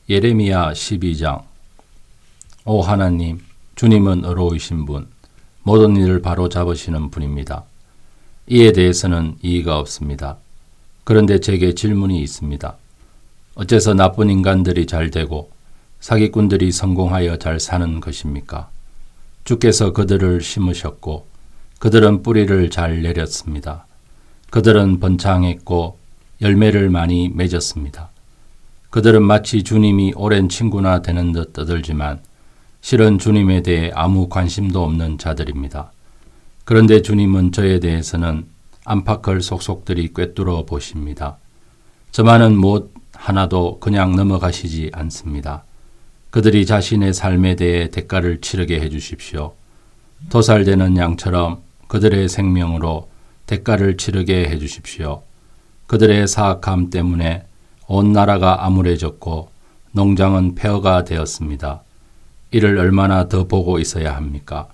예레미야 12장. 오 하나님, 주님은 의로우신 분, 모든 일을 바로 잡으시는 분입니다. 이에 대해서는 이의가 없습니다. 그런데 제게 질문이 있습니다. 어째서 나쁜 인간들이 잘 되고 사기꾼들이 성공하여 잘 사는 것입니까? 주께서 그들을 심으셨고 그들은 뿌리를 잘 내렸습니다. 그들은 번창했고 열매를 많이 맺었습니다. 그들은 마치 주님이 오랜 친구나 되는 듯 떠들지만 실은 주님에 대해 아무 관심도 없는 자들입니다. 그런데 주님은 저에 대해서는 안팎을 속속들이 꿰뚫어 보십니다. 저만은 무엇 하나도 그냥 넘어가시지 않습니다. 그들이 자신의 삶에 대해 대가를 치르게 해주십시오. 도살되는 양처럼 그들의 생명으로 대가를 치르게 해주십시오. 그들의 사악함 때문에 온 나라가 암울해졌고 농장은 폐허가 되었습니다. 이를 얼마나 더 보고 있어야 합니까?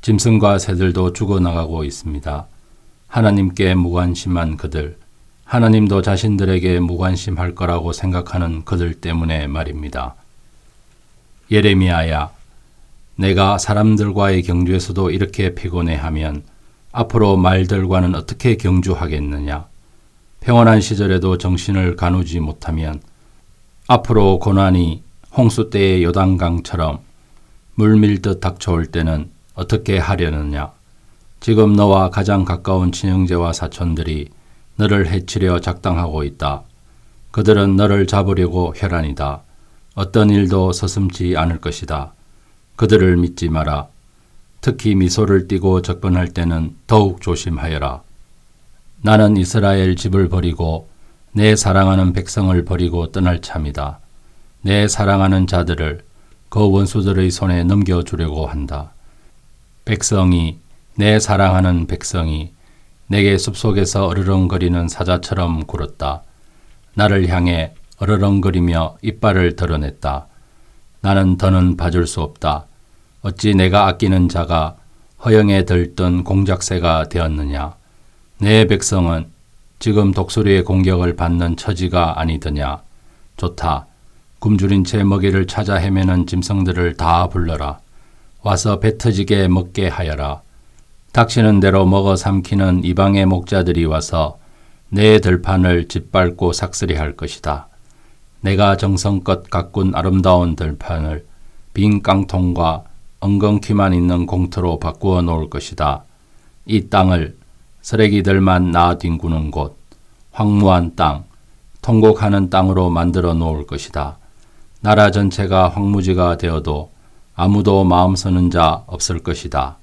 짐승과 새들도 죽어나가고 있습니다. 하나님께 무관심한 그들, 하나님도 자신들에게 무관심할 거라고 생각하는 그들 때문에 말입니다. 예레미야야, 내가 사람들과의 경주에서도 이렇게 피곤해하면 앞으로 말들과는 어떻게 경주하겠느냐? 평온한 시절에도 정신을 가누지 못하면 앞으로 고난이 홍수 때의 요단강처럼 물밀듯 닥쳐올 때는 어떻게 하려느냐? 지금 너와 가장 가까운 친형제와 사촌들이 너를 해치려 작당하고 있다. 그들은 너를 잡으려고 혈안이다. 어떤 일도 서슴지 않을 것이다. 그들을 믿지 마라. 특히 미소를 띠고 접근할 때는 더욱 조심하여라. 나는 이스라엘 집을 버리고 내 사랑하는 백성을 버리고 떠날 참이다. 내 사랑하는 자들을 그 원수들의 손에 넘겨주려고 한다. 백성이, 내 사랑하는 백성이 내게 숲속에서 어르렁거리는 사자처럼 굴었다. 나를 향해 어르렁거리며 이빨을 드러냈다. 나는 더는 봐줄 수 없다. 어찌 내가 아끼는 자가 허영에 들뜬 공작새가 되었느냐. 내 백성은 지금 독수리의 공격을 받는 처지가 아니더냐. 좋다. 굶주린 채 먹이를 찾아 헤매는 짐승들을 다 불러라. 와서 배 터지게 먹게 하여라. 닥치는 대로 먹어 삼키는 이방의 목자들이 와서 내 들판을 짓밟고 삭스리할 것이다. 내가 정성껏 가꾼 아름다운 들판을 빈 깡통과 엉겅퀴만 있는 공터로 바꾸어 놓을 것이다. 이 땅을 쓰레기들만 나뒹구는 곳, 황무한 땅, 통곡하는 땅으로 만들어 놓을 것이다. 나라 전체가 황무지가 되어도 아무도 마음 서는 자 없을 것이다.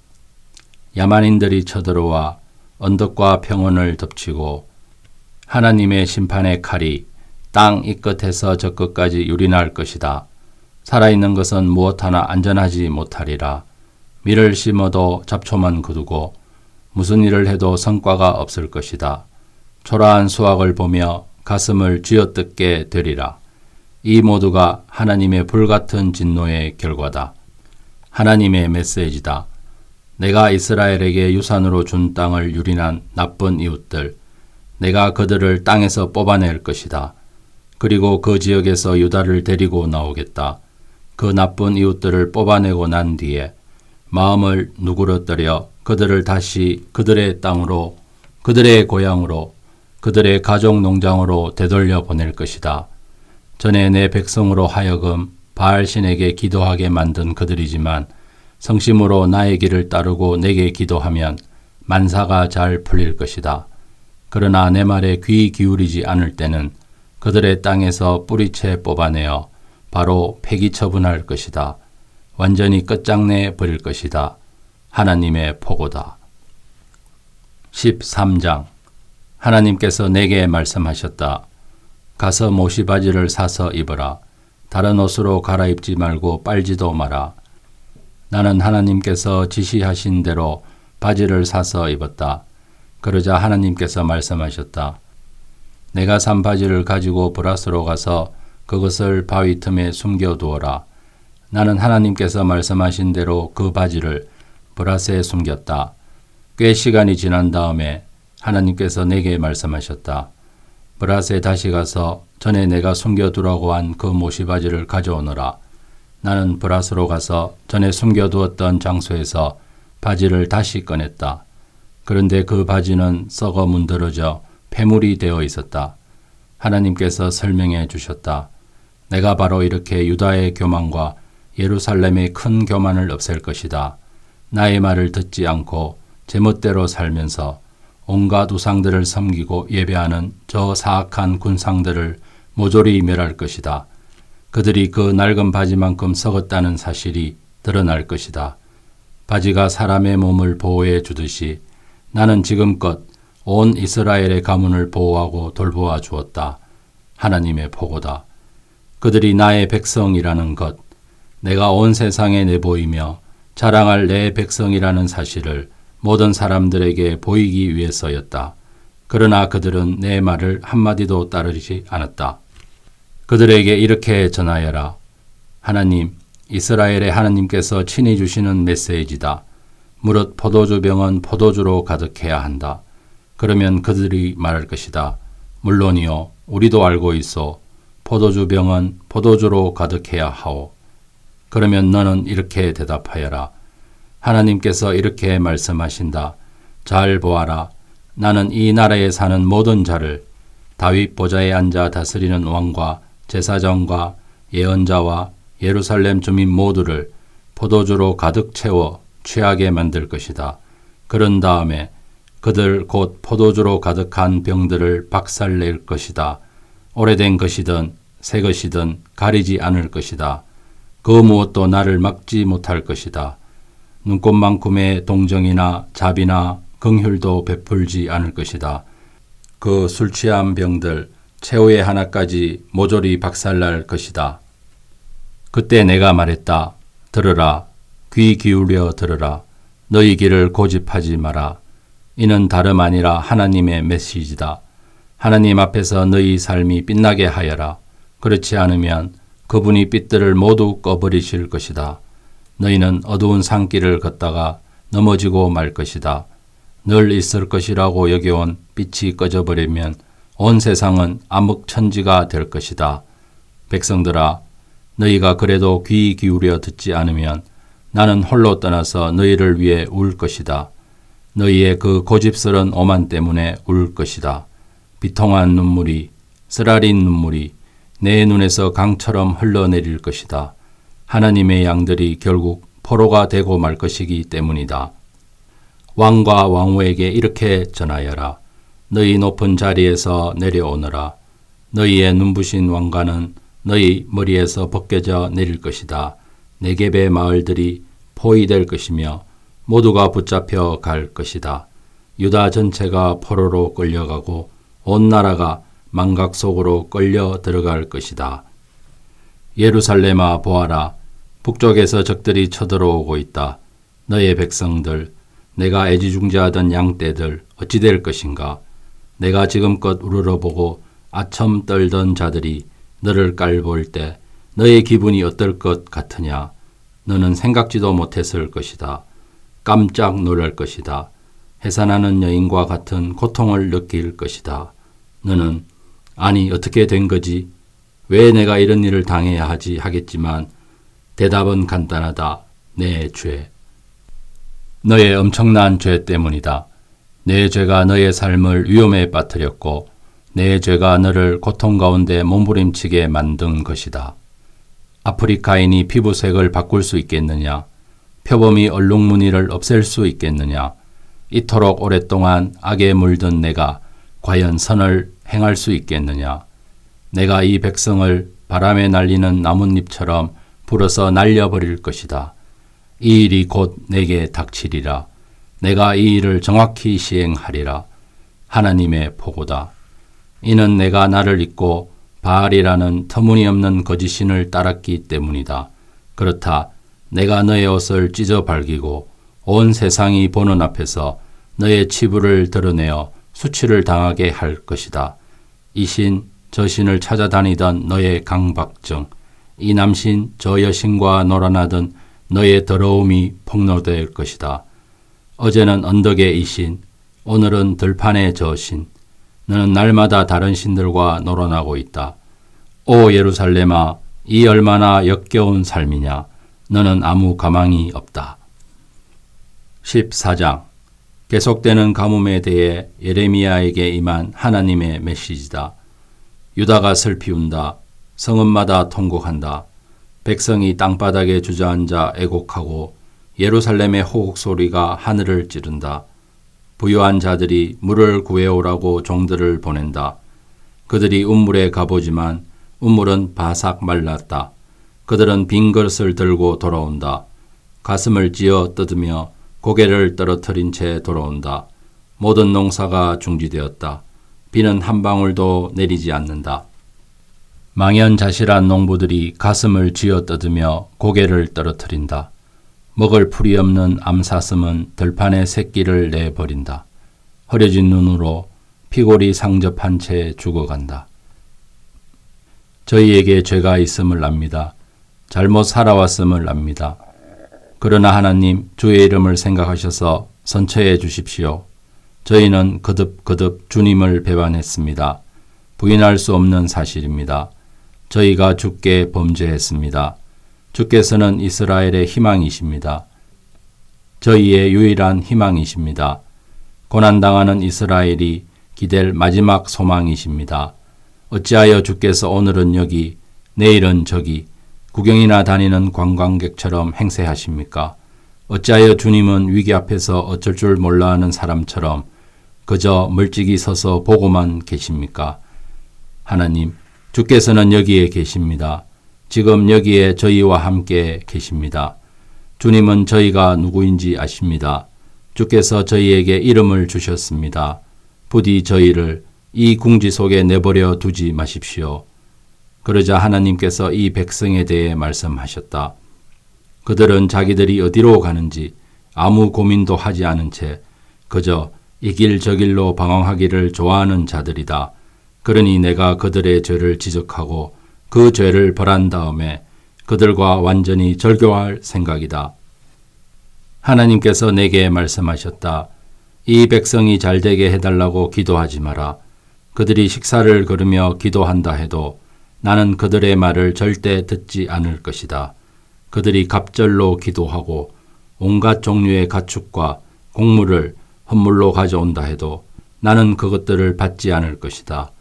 야만인들이 쳐들어와 언덕과 평원을 덮치고 하나님의 심판의 칼이 땅 이 끝에서 저 끝까지 유린할 것이다. 살아있는 것은 무엇 하나 안전하지 못하리라. 밀을 심어도 잡초만 거두고 무슨 일을 해도 성과가 없을 것이다. 초라한 수확을 보며 가슴을 쥐어뜯게 되리라. 이 모두가 하나님의 불같은 진노의 결과다. 하나님의 메시지다. 내가 이스라엘에게 유산으로 준 땅을 유린한 나쁜 이웃들, 내가 그들을 땅에서 뽑아낼 것이다. 그리고 그 지역에서 유다를 데리고 나오겠다. 그 나쁜 이웃들을 뽑아내고 난 뒤에 마음을 누그러뜨려 그들을 다시 그들의 땅으로, 그들의 고향으로, 그들의 가족 농장으로 되돌려 보낼 것이다. 전에 내 백성으로 하여금 바알신에게 기도하게 만든 그들이지만 성심으로 나의 길을 따르고 내게 기도하면 만사가 잘 풀릴 것이다. 그러나 내 말에 귀 기울이지 않을 때는 그들의 땅에서 뿌리채 뽑아내어 바로 폐기 처분할 것이다. 완전히 끝장내 버릴 것이다. 하나님의 포고다. 13장. 하나님께서 내게 말씀하셨다. 가서 모시바지를 사서 입어라. 다른 옷으로 갈아입지 말고 빨지도 마라. 나는 하나님께서 지시하신 대로 바지를 사서 입었다. 그러자 하나님께서 말씀하셨다. 내가 산 바지를 가지고 브라스로 가서 그것을 바위 틈에 숨겨두어라. 나는 하나님께서 말씀하신 대로 그 바지를 브라스에 숨겼다. 꽤 시간이 지난 다음에 하나님께서 내게 말씀하셨다. 브라스에 다시 가서 전에 내가 숨겨두라고 한 그 모시바지를 가져오너라. 나는 브라스로 가서 전에 숨겨두었던 장소에서 바지를 다시 꺼냈다. 그런데 그 바지는 썩어 문드러져 폐물이 되어 있었다. 하나님께서 설명해 주셨다. 내가 바로 이렇게 유다의 교만과 예루살렘의 큰 교만을 없앨 것이다. 나의 말을 듣지 않고 제멋대로 살면서 온갖 우상들을 섬기고 예배하는 저 사악한 군상들을 모조리 멸할 것이다. 그들이 그 낡은 바지만큼 썩었다는 사실이 드러날 것이다. 바지가 사람의 몸을 보호해 주듯이 나는 지금껏 온 이스라엘의 가문을 보호하고 돌보아 주었다. 하나님의 보고다. 그들이 나의 백성이라는 것, 내가 온 세상에 내보이며 자랑할 내 백성이라는 사실을 모든 사람들에게 보이기 위해서였다. 그러나 그들은 내 말을 한마디도 따르지 않았다. 그들에게 이렇게 전하여라. 하나님, 이스라엘의 하나님께서 친히 주시는 메시지다. 무릇 포도주 병은 포도주로 가득해야 한다. 그러면 그들이 말할 것이다. 물론이요, 우리도 알고 있어. 포도주 병은 포도주로 가득해야 하오. 그러면 너는 이렇게 대답하여라. 하나님께서 이렇게 말씀하신다. 잘 보아라. 나는 이 나라에 사는 모든 자를 다윗 보좌에 앉아 다스리는 왕과 제사장과 예언자와 예루살렘 주민 모두를 포도주로 가득 채워 취하게 만들 것이다. 그런 다음에 그들 곧 포도주로 가득한 병들을 박살낼 것이다. 오래된 것이든 새 것이든 가리지 않을 것이다. 그 무엇도 나를 막지 못할 것이다. 눈꽃만큼의 동정이나 자비나 긍휼도 베풀지 않을 것이다. 그 술 취한 병들 최후의 하나까지 모조리 박살날 것이다. 그때 내가 말했다. 들으라. 귀 기울여 들으라. 너희 길을 고집하지 마라. 이는 다름 아니라 하나님의 메시지다. 하나님 앞에서 너희 삶이 빛나게 하여라. 그렇지 않으면 그분이 빛들을 모두 꺼버리실 것이다. 너희는 어두운 산길을 걷다가 넘어지고 말 것이다. 늘 있을 것이라고 여겨온 빛이 꺼져버리면 온 세상은 암흑천지가 될 것이다. 백성들아, 너희가 그래도 귀 기울여 듣지 않으면 나는 홀로 떠나서 너희를 위해 울 것이다. 너희의 그 고집스런 오만 때문에 울 것이다. 비통한 눈물이, 쓰라린 눈물이 내 눈에서 강처럼 흘러내릴 것이다. 하나님의 양들이 결국 포로가 되고 말 것이기 때문이다. 왕과 왕후에게 이렇게 전하여라. 너희 높은 자리에서 내려오너라. 너희의 눈부신 왕관은 너희 머리에서 벗겨져 내릴 것이다. 네겝의 마을들이 포위될 것이며 모두가 붙잡혀 갈 것이다. 유다 전체가 포로로 끌려가고 온 나라가 망각 속으로 끌려 들어갈 것이다. 예루살렘아 보아라. 북쪽에서 적들이 쳐들어오고 있다. 너의 백성들, 내가 애지중지하던 양떼들 어찌 될 것인가? 내가 지금껏 우러러보고 아첨 떨던 자들이 너를 깔볼 때 너의 기분이 어떨 것 같으냐? 너는 생각지도 못했을 것이다. 깜짝 놀랄 것이다. 해산하는 여인과 같은 고통을 느낄 것이다. 너는 아니 어떻게 된 거지? 왜 내가 이런 일을 당해야 하지 하겠지만 대답은 간단하다. 내 죄. 너의 엄청난 죄 때문이다. 내 죄가 너의 삶을 위험에 빠뜨렸고 내 죄가 너를 고통 가운데 몸부림치게 만든 것이다. 아프리카인이 피부색을 바꿀 수 있겠느냐? 표범이 얼룩무늬를 없앨 수 있겠느냐? 이토록 오랫동안 악에 물든 내가 과연 선을 행할 수 있겠느냐? 내가 이 백성을 바람에 날리는 나뭇잎처럼 불어서 날려버릴 것이다. 이 일이 곧 내게 닥치리라. 내가 이 일을 정확히 시행하리라. 하나님의 보고다. 이는 내가 나를 잊고 바알이라는 터무니없는 거짓신을 따랐기 때문이다. 그렇다. 내가 너의 옷을 찢어 발기고 온 세상이 보는 앞에서 너의 치부를 드러내어 수치를 당하게 할 것이다. 이 신, 저 신을 찾아다니던 너의 강박증, 이 남신, 저 여신과 놀아나던 너의 더러움이 폭로될 것이다. 어제는 언덕의 이 신, 오늘은 들판의 저 신, 너는 날마다 다른 신들과 놀아나고 있다. 오 예루살렘아, 이 얼마나 역겨운 삶이냐. 너는 아무 가망이 없다. 14장 계속되는 가뭄에 대해 예레미야에게 임한 하나님의 메시지다. 유다가 슬피 운다. 성읍마다 통곡한다. 백성이 땅바닥에 주저앉아 애곡하고 예루살렘의 호곡 소리가 하늘을 찌른다. 부유한 자들이 물을 구해오라고 종들을 보낸다. 그들이 운물에 가보지만 운물은 바삭 말랐다. 그들은 빈 그릇을 들고 돌아온다. 가슴을 찧어 뜯으며 고개를 떨어뜨린 채 돌아온다. 모든 농사가 중지되었다. 비는 한 방울도 내리지 않는다. 망연자실한 농부들이 가슴을 쥐어 뜯으며 고개를 떨어뜨린다. 먹을 풀이 없는 암사슴은 들판에 새끼를 내버린다. 흐려진 눈으로 피골이 상접한 채 죽어간다. 저희에게 죄가 있음을 압니다. 잘못 살아왔음을 압니다. 그러나 하나님 주의 이름을 생각하셔서 선처해 주십시오. 저희는 거듭 주님을 배반했습니다. 부인할 수 없는 사실입니다. 저희가 주께 범죄했습니다. 주께서는 이스라엘의 희망이십니다. 저희의 유일한 희망이십니다. 고난당하는 이스라엘이 기댈 마지막 소망이십니다. 어찌하여 주께서 오늘은 여기, 내일은 저기, 구경이나 다니는 관광객처럼 행세하십니까? 어찌하여 주님은 위기 앞에서 어쩔 줄 몰라 하는 사람처럼 그저 멀찍이 서서 보고만 계십니까? 하나님, 주께서는 여기에 계십니다. 지금 여기에 저희와 함께 계십니다. 주님은 저희가 누구인지 아십니다. 주께서 저희에게 이름을 주셨습니다. 부디 저희를 이 궁지 속에 내버려 두지 마십시오. 그러자 하나님께서 이 백성에 대해 말씀하셨다. 그들은 자기들이 어디로 가는지 아무 고민도 하지 않은 채 그저 이 길 저 길로 방황하기를 좋아하는 자들이다. 그러니 내가 그들의 죄를 지적하고 그 죄를 벌한 다음에 그들과 완전히 절교할 생각이다. 하나님께서 내게 말씀하셨다. 이 백성이 잘되게 해달라고 기도하지 마라. 그들이 식사를 거르며 기도한다 해도 나는 그들의 말을 절대 듣지 않을 것이다. 그들이 갑절로 기도하고 온갖 종류의 가축과 곡물을 헌물로 가져온다 해도 나는 그것들을 받지 않을 것이다.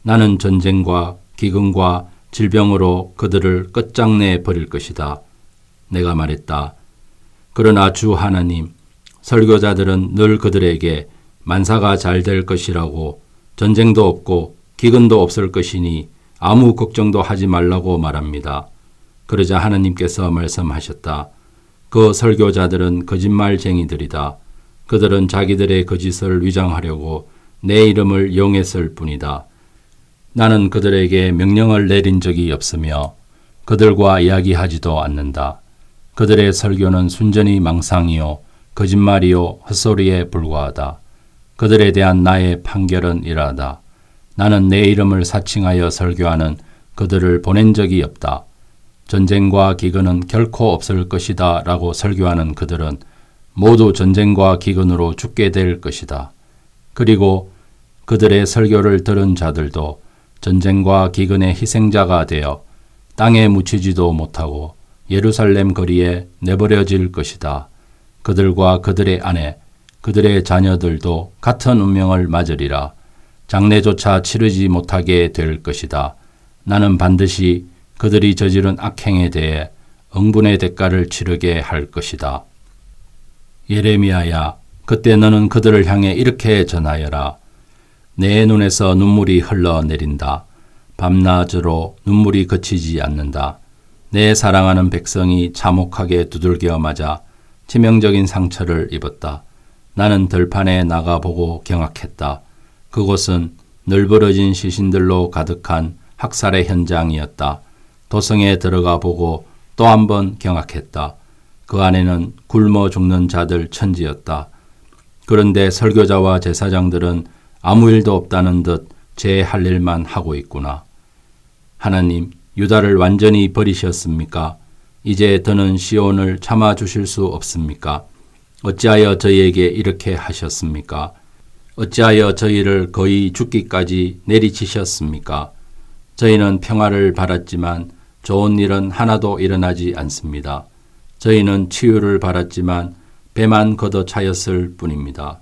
나는 전쟁과 기근과 질병으로 그들을 끝장내 버릴 것이다. 내가 말했다. 그러나 주 하나님, 설교자들은 늘 그들에게 만사가 잘 될 것이라고 전쟁도 없고 기근도 없을 것이니 아무 걱정도 하지 말라고 말합니다. 그러자 하나님께서 말씀하셨다. 그 설교자들은 거짓말쟁이들이다. 그들은 자기들의 거짓을 위장하려고 내 이름을 이용했을 뿐이다. 나는 그들에게 명령을 내린 적이 없으며 그들과 이야기하지도 않는다. 그들의 설교는 순전히 망상이요 거짓말이요 헛소리에 불과하다. 그들에 대한 나의 판결은 이러하다. 나는 내 이름을 사칭하여 설교하는 그들을 보낸 적이 없다. 전쟁과 기근은 결코 없을 것이다 라고 설교하는 그들은 모두 전쟁과 기근으로 죽게 될 것이다. 그리고 그들의 설교를 들은 자들도 전쟁과 기근의 희생자가 되어 땅에 묻히지도 못하고 예루살렘 거리에 내버려질 것이다. 그들과 그들의 아내, 그들의 자녀들도 같은 운명을 맞으리라. 장례조차 치르지 못하게 될 것이다. 나는 반드시 그들이 저지른 악행에 대해 응분의 대가를 치르게 할 것이다. 예레미야야, 그때 너는 그들을 향해 이렇게 전하여라. 내 눈에서 눈물이 흘러내린다. 밤낮으로 눈물이 그치지 않는다. 내 사랑하는 백성이 참혹하게 두들겨 맞아 치명적인 상처를 입었다. 나는 들판에 나가보고 경악했다. 그곳은 널브러진 시신들로 가득한 학살의 현장이었다. 도성에 들어가 보고 또 한 번 경악했다. 그 안에는 굶어 죽는 자들 천지였다. 그런데 설교자와 제사장들은 아무 일도 없다는 듯 제 할 일만 하고 있구나. 하나님, 유다를 완전히 버리셨습니까? 이제 더는 시온을 참아주실 수 없습니까? 어찌하여 저희에게 이렇게 하셨습니까? 어찌하여 저희를 거의 죽기까지 내리치셨습니까? 저희는 평화를 바랐지만 좋은 일은 하나도 일어나지 않습니다. 저희는 치유를 바랐지만 배만 걷어차였을 뿐입니다.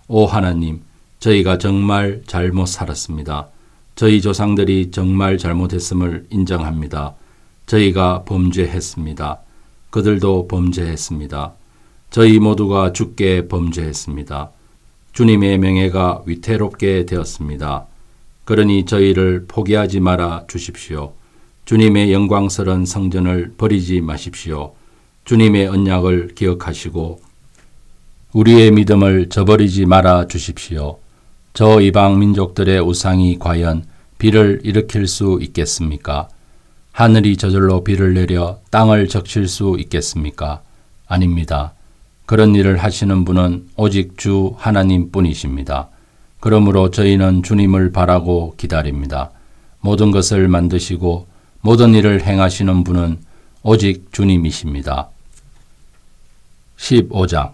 오 하나님, 저희가 정말 잘못 살았습니다. 저희 조상들이 정말 잘못했음을 인정합니다. 저희가 범죄했습니다. 그들도 범죄했습니다. 저희 모두가 주께 범죄했습니다. 주님의 명예가 위태롭게 되었습니다. 그러니 저희를 포기하지 말아 주십시오. 주님의 영광스러운 성전을 버리지 마십시오. 주님의 언약을 기억하시고 우리의 믿음을 저버리지 말아 주십시오. 저 이방 민족들의 우상이 과연 비를 일으킬 수 있겠습니까? 하늘이 저절로 비를 내려 땅을 적실 수 있겠습니까? 아닙니다. 그런 일을 하시는 분은 오직 주 하나님뿐이십니다. 그러므로 저희는 주님을 바라고 기다립니다. 모든 것을 만드시고 모든 일을 행하시는 분은 오직 주님이십니다. 15장.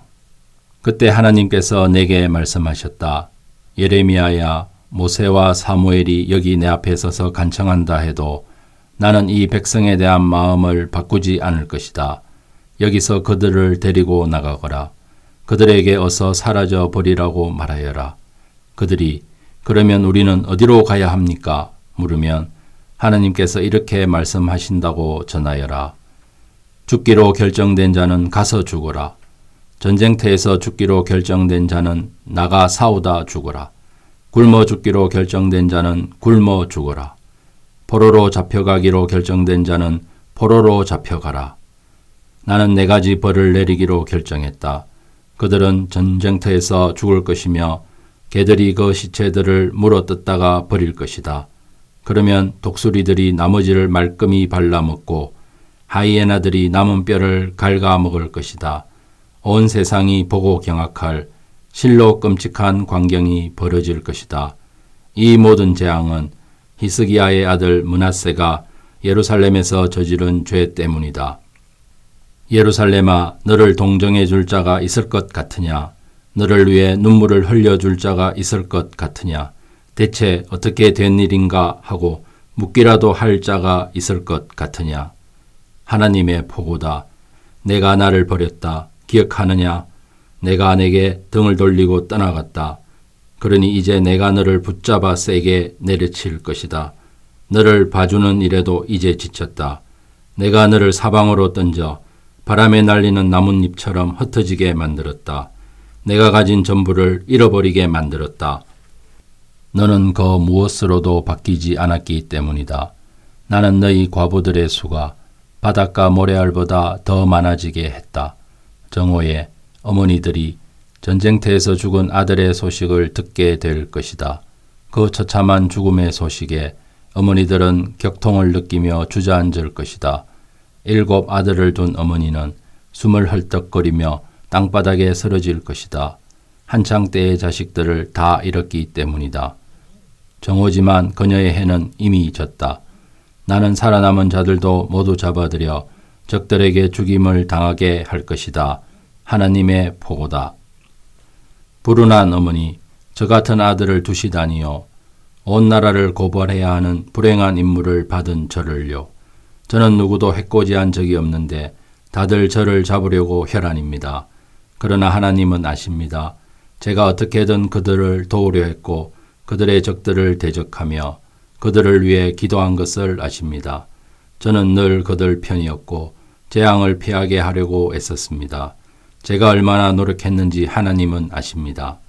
그때 하나님께서 내게 말씀하셨다. 예레미야야, 모세와 사무엘이 여기 내 앞에 서서 간청한다 해도 나는 이 백성에 대한 마음을 바꾸지 않을 것이다. 여기서 그들을 데리고 나가거라. 그들에게 어서 사라져 버리라고 말하여라. 그들이 그러면 우리는 어디로 가야 합니까? 물으면 하나님께서 이렇게 말씀하신다고 전하여라. 죽기로 결정된 자는 가서 죽어라. 전쟁터에서 죽기로 결정된 자는 나가 싸우다 죽어라. 굶어 죽기로 결정된 자는 굶어 죽어라. 포로로 잡혀가기로 결정된 자는 포로로 잡혀가라. 나는 4가지 벌을 내리기로 결정했다. 그들은 전쟁터에서 죽을 것이며 개들이 그 시체들을 물어 뜯다가 버릴 것이다. 그러면 독수리들이 나머지를 말끔히 발라먹고 하이에나들이 남은 뼈를 갉아먹을 것이다. 온 세상이 보고 경악할 실로 끔찍한 광경이 벌어질 것이다. 이 모든 재앙은 히스기야의 아들 므낫세가 예루살렘에서 저지른 죄 때문이다. 예루살렘아, 너를 동정해 줄 자가 있을 것 같으냐? 너를 위해 눈물을 흘려줄 자가 있을 것 같으냐? 대체 어떻게 된 일인가 하고 묻기라도 할 자가 있을 것 같으냐? 하나님의 포고다. 내가 나를 버렸다. 기억하느냐? 내가 내게 등을 돌리고 떠나갔다. 그러니 이제 내가 너를 붙잡아 세게 내려칠 것이다. 너를 봐주는 일에도 이제 지쳤다. 내가 너를 사방으로 던져 바람에 날리는 나뭇잎처럼 흩어지게 만들었다. 내가 가진 전부를 잃어버리게 만들었다. 너는 그 무엇으로도 바뀌지 않았기 때문이다. 나는 너희 과부들의 수가 바닷가 모래알보다 더 많아지게 했다. 정오에 어머니들이 전쟁터에서 죽은 아들의 소식을 듣게 될 것이다. 그 처참한 죽음의 소식에 어머니들은 격통을 느끼며 주저앉을 것이다. 7 아들을 둔 어머니는 숨을 헐떡거리며 땅바닥에 쓰러질 것이다. 한창 때의 자식들을 다 잃었기 때문이다. 정오지만 그녀의 해는 이미 졌다. 나는 살아남은 자들도 모두 잡아들여 적들에게 죽임을 당하게 할 것이다. 하나님의 포고다. 불운한 어머니, 저 같은 아들을 두시다니요. 온 나라를 고발해야 하는 불행한 임무를 받은 저를요. 저는 누구도 해코지한 적이 없는데 다들 저를 잡으려고 혈안입니다. 그러나 하나님은 아십니다. 제가 어떻게든 그들을 도우려 했고 그들의 적들을 대적하며 그들을 위해 기도한 것을 아십니다. 저는 늘 그들 편이었고 재앙을 피하게 하려고 애썼습니다. 제가 얼마나 노력했는지 하나님은 아십니다.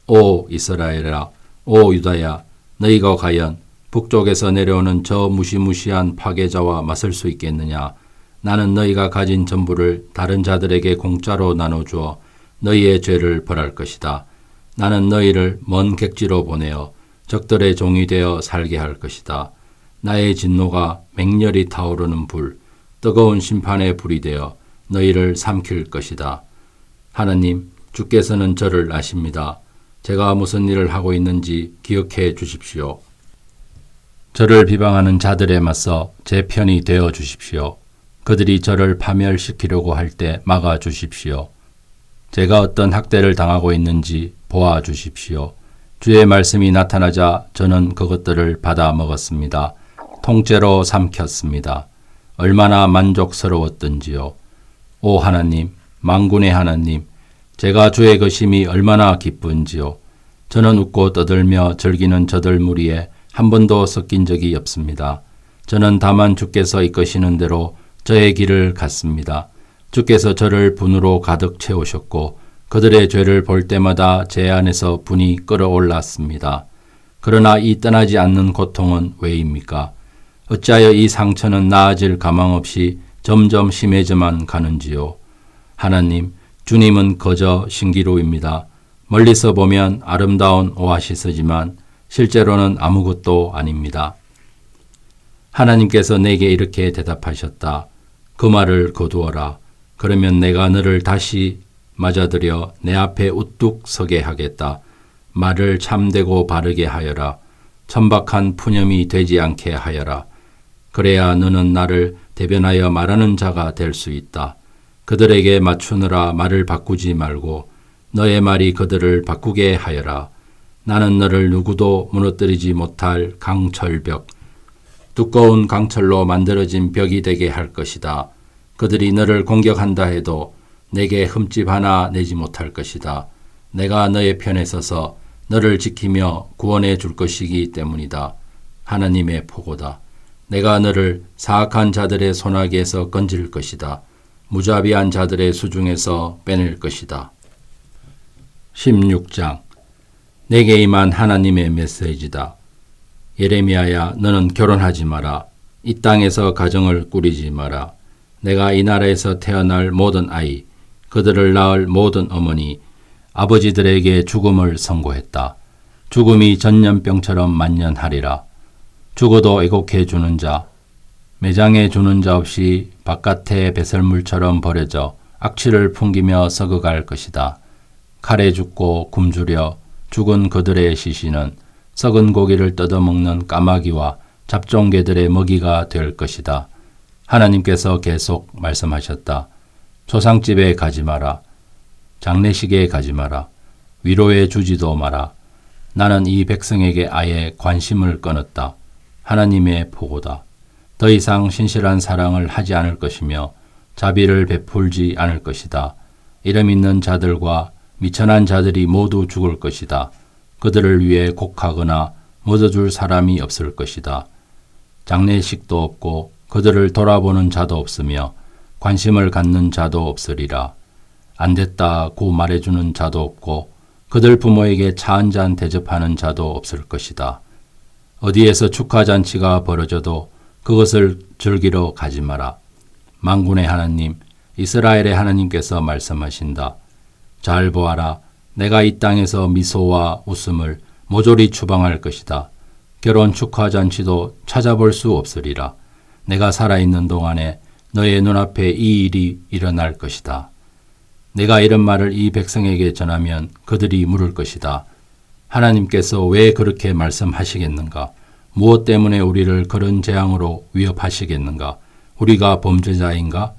오 이스라엘아, 오 유다야, 너희가 과연 북쪽에서 내려오는 저 무시무시한 파괴자와 맞설 수 있겠느냐? 나는 너희가 가진 전부를 다른 자들에게 공짜로 나눠주어 너희의 죄를 벌할 것이다. 나는 너희를 먼 객지로 보내어 적들의 종이 되어 살게 할 것이다. 나의 진노가 맹렬히 타오르는 불, 뜨거운 심판의 불이 되어 너희를 삼킬 것이다. 하나님, 주께서는 저를 아십니다. 제가 무슨 일을 하고 있는지 기억해 주십시오. 저를 비방하는 자들에 맞서 제 편이 되어 주십시오. 그들이 저를 파멸시키려고 할 때 막아 주십시오. 제가 어떤 학대를 당하고 있는지 보아 주십시오. 주의 말씀이 나타나자 저는 그것들을 받아 먹었습니다. 통째로 삼켰습니다. 얼마나 만족스러웠던지요. 오 하나님, 만군의 하나님, 제가 주의 것임이 얼마나 기쁜지요. 저는 웃고 떠들며 즐기는 저들 무리에 한 번도 섞인 적이 없습니다. 저는 다만 주께서 이끄시는 대로 저의 길을 갔습니다. 주께서 저를 분으로 가득 채우셨고 그들의 죄를 볼 때마다 제 안에서 분이 끓어올랐습니다. 그러나 이 떠나지 않는 고통은 왜입니까? 어찌하여 이 상처는 나아질 가망 없이 점점 심해져만 가는지요. 하나님, 주님은 거저 신기루입니다. 멀리서 보면 아름다운 오아시스지만 실제로는 아무것도 아닙니다. 하나님께서 내게 이렇게 대답하셨다. 그 말을 거두어라. 그러면 내가 너를 다시 맞아들여 내 앞에 우뚝 서게 하겠다. 말을 참되고 바르게 하여라. 천박한 푸념이 되지 않게 하여라. 그래야 너는 나를 대변하여 말하는 자가 될 수 있다. 그들에게 맞추느라 말을 바꾸지 말고 너의 말이 그들을 바꾸게 하여라. 나는 너를 누구도 무너뜨리지 못할 강철벽, 두꺼운 강철로 만들어진 벽이 되게 할 것이다. 그들이 너를 공격한다 해도 내게 흠집 하나 내지 못할 것이다. 내가 너의 편에 서서 너를 지키며 구원해 줄 것이기 때문이다. 하나님의 포고다. 내가 너를 사악한 자들의 손아귀에서 건질 것이다. 무자비한 자들의 수중에서 빼낼 것이다. 16장 내게 임한 하나님의 메시지다. 예레미야야, 너는 결혼하지 마라. 이 땅에서 가정을 꾸리지 마라. 내가 이 나라에서 태어날 모든 아이, 그들을 낳을 모든 어머니, 아버지들에게 죽음을 선고했다. 죽음이 전염병처럼 만연하리라. 죽어도 애곡해 주는 자, 매장해 주는 자 없이 바깥에 배설물처럼 버려져 악취를 풍기며 썩어갈 것이다. 칼에 죽고 굶주려 죽은 그들의 시신은 썩은 고기를 뜯어먹는 까마귀와 잡종개들의 먹이가 될 것이다. 하나님께서 계속 말씀하셨다. 조상집에 가지 마라. 장례식에 가지 마라. 위로해 주지도 마라. 나는 이 백성에게 아예 관심을 끊었다. 하나님의 포고다. 더 이상 신실한 사랑을 하지 않을 것이며 자비를 베풀지 않을 것이다. 이름 있는 자들과 미천한 자들이 모두 죽을 것이다. 그들을 위해 곡하거나 묻어줄 사람이 없을 것이다. 장례식도 없고 그들을 돌아보는 자도 없으며 관심을 갖는 자도 없으리라. 안 됐다고 말해주는 자도 없고 그들 부모에게 차 한 잔 대접하는 자도 없을 것이다. 어디에서 축하잔치가 벌어져도 그것을 즐기러 가지 마라. 만군의 하나님, 이스라엘의 하나님께서 말씀하신다. 잘 보아라. 내가 이 땅에서 미소와 웃음을 모조리 추방할 것이다. 결혼 축하잔치도 찾아볼 수 없으리라. 내가 살아있는 동안에 너의 눈앞에 이 일이 일어날 것이다. 내가 이런 말을 이 백성에게 전하면 그들이 물을 것이다. 하나님께서 왜 그렇게 말씀하시겠는가? 무엇 때문에 우리를 그런 재앙으로 위협하시겠는가? 우리가 범죄자인가?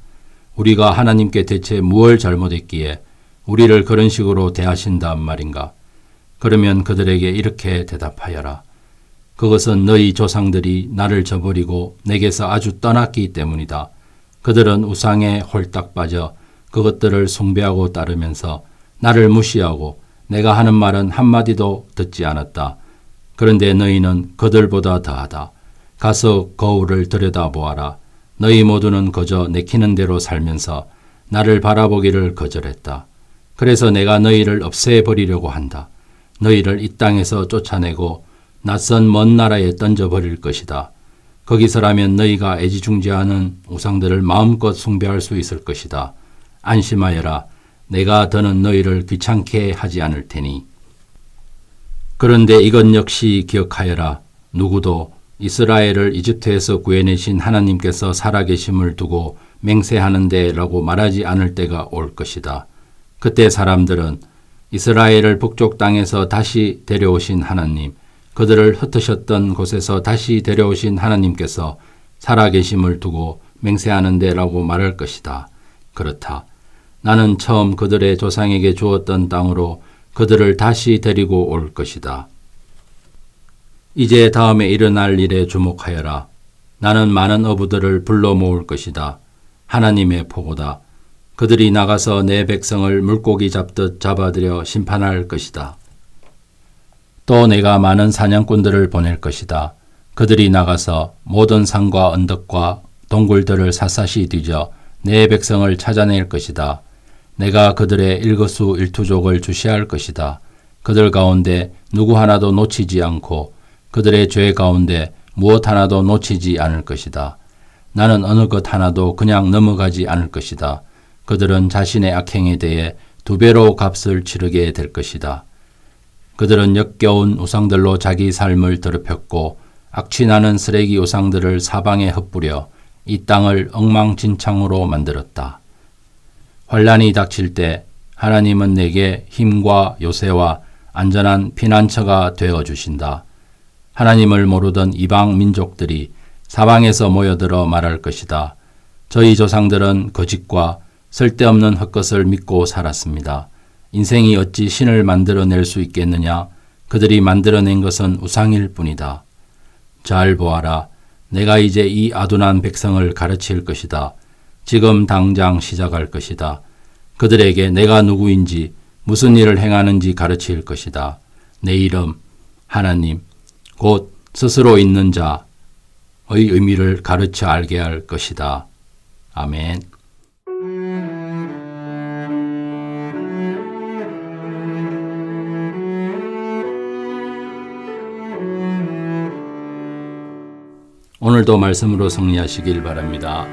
우리가 하나님께 대체 무엇을 잘못했기에 우리를 그런 식으로 대하신단 말인가? 그러면 그들에게 이렇게 대답하여라. 그것은 너희 조상들이 나를 저버리고 내게서 아주 떠났기 때문이다. 그들은 우상에 홀딱 빠져 그것들을 숭배하고 따르면서 나를 무시하고 내가 하는 말은 한마디도 듣지 않았다. 그런데 너희는 그들보다 더하다. 가서 거울을 들여다보아라. 너희 모두는 그저 내키는 대로 살면서 나를 바라보기를 거절했다. 그래서 내가 너희를 없애버리려고 한다. 너희를 이 땅에서 쫓아내고 낯선 먼 나라에 던져버릴 것이다. 거기서라면 너희가 애지중지하는 우상들을 마음껏 숭배할 수 있을 것이다. 안심하여라. 내가 더는 너희를 귀찮게 하지 않을 테니. 그런데 이것 역시 기억하여라. 누구도 이스라엘을 이집트에서 구해내신 하나님께서 살아계심을 두고 맹세하는데 라고 말하지 않을 때가 올 것이다. 그때 사람들은 이스라엘을 북쪽 땅에서 다시 데려오신 하나님, 그들을 흩으셨던 곳에서 다시 데려오신 하나님께서 살아계심을 두고 맹세하는데 라고 말할 것이다. 그렇다. 나는 처음 그들의 조상에게 주었던 땅으로 그들을 다시 데리고 올 것이다. 이제 다음에 일어날 일에 주목하여라. 나는 많은 어부들을 불러 모을 것이다. 하나님의 보고다. 그들이 나가서 내 백성을 물고기 잡듯 잡아들여 심판할 것이다. 또 내가 많은 사냥꾼들을 보낼 것이다. 그들이 나가서 모든 산과 언덕과 동굴들을 샅샅이 뒤져 내 백성을 찾아낼 것이다. 내가 그들의 일거수일투족을 주시할 것이다. 그들 가운데 누구 하나도 놓치지 않고 그들의 죄 가운데 무엇 하나도 놓치지 않을 것이다. 나는 어느 것 하나도 그냥 넘어가지 않을 것이다. 그들은 자신의 악행에 대해 2배로 값을 치르게 될 것이다. 그들은 역겨운 우상들로 자기 삶을 더럽혔고 악취나는 쓰레기 우상들을 사방에 흩뿌려 이 땅을 엉망진창으로 만들었다. 환란이 닥칠 때 하나님은 내게 힘과 요새와 안전한 피난처가 되어 주신다. 하나님을 모르던 이방 민족들이 사방에서 모여들어 말할 것이다. 저희 조상들은 거짓과 쓸데없는 헛것을 믿고 살았습니다. 인생이 어찌 신을 만들어낼 수 있겠느냐? 그들이 만들어낸 것은 우상일 뿐이다. 잘 보아라. 내가 이제 이 아둔한 백성을 가르칠 것이다. 지금 당장 시작할 것이다. 그들에게 내가 누구인지 무슨 일을 행하는지 가르칠 것이다. 내 이름, 하나님, 곧 스스로 있는 자의 의미를 가르쳐 알게 할 것이다. 아멘. 오늘도 말씀으로 승리하시길 바랍니다.